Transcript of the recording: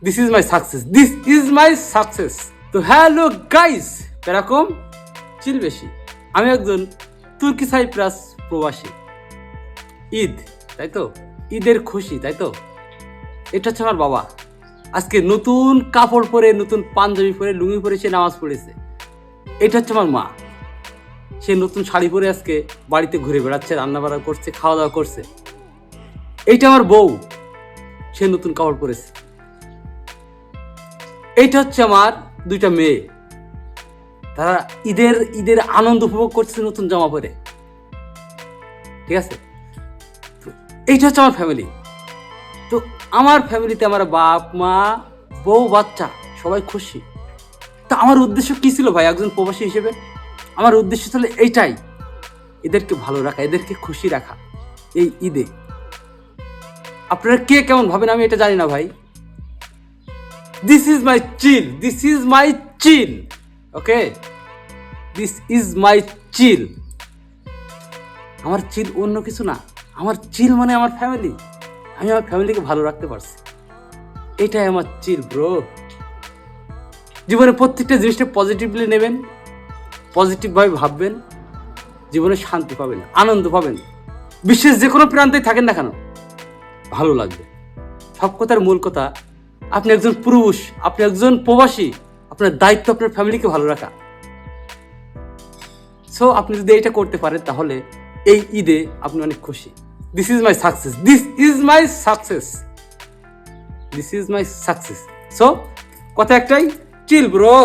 This is my success, this is my success. তো hello guys, এরকম চিল বেশি। আমি একজন তুর্কি সাইপ্রাস প্রবাসী। ঈদ, তাই তো? ঈদের খুশি, তাই তো? এটা হচ্ছে আমার বাবা। আজকে নতুন কাপড় পরে, নতুন পাঞ্জাবি পরে, লুঙ্গি পরে সে নামাজ পড়েছে। এটা হচ্ছে আমার মা। সে নতুন শাড়ি পরে আজকে বাড়িতে ঘুরে বেড়াচ্ছে, রান্নাবাড়া করছে, খাওয়া দাওয়া করছে। এইটা আমার বউ, সে নতুন কাপড় পরেছে। এইটা হচ্ছে আমার দুইটা মেয়ে, তারা ঈদের আনন্দ উপভোগ করছে নতুন জামা পরে। ঠিক আছে? তো এইটা হচ্ছে আমার ফ্যামিলি। তো আমার ফ্যামিলিতে আমার বাপ মা বউ বাচ্চা সবাই খুশি। তা আমার উদ্দেশ্য কি ছিল ভাই একজন প্রবাসী হিসেবে? আমার উদ্দেশ্য ছিল এইটাই, এদেরকে ভালো রাখা, এদেরকে খুশি রাখা এই ঈদে। আপনারা কে কেমন ভাবেন আমি এটা জানি না ভাই। This is my chill, this is my chill, okay? This is my chill. আমার চিল অন্য কিছু না, আমার চিল মানে আমার ফ্যামিলি। আমি আমার ফ্যামিলিকে ভালো রাখতে পারছি, এটাই আমার চিল ব্রো। জীবনে প্রত্যেকটা জিনিসটা পজিটিভলি নেবেন, পজিটিভভাবে ভাববেন, জীবনে শান্তি পাবেন, আনন্দ পাবেন। বিশ্বের যে কোনো প্রান্তে থাকেন না কেন ভালো লাগবে। সব কথার মূল কথা, আপনি একজন পুরুষ, আপনি একজন প্রবাসী, আপনার দায়িত্ব আপনার ফ্যামিলিকে ভালো রাখা। সো আপনি যদি এটা করতে পারেন তাহলে এই ঈদে আপনি অনেক খুশি। This is my success, this is my success, this is my success. So কথা একটাই, চিল ব্রো।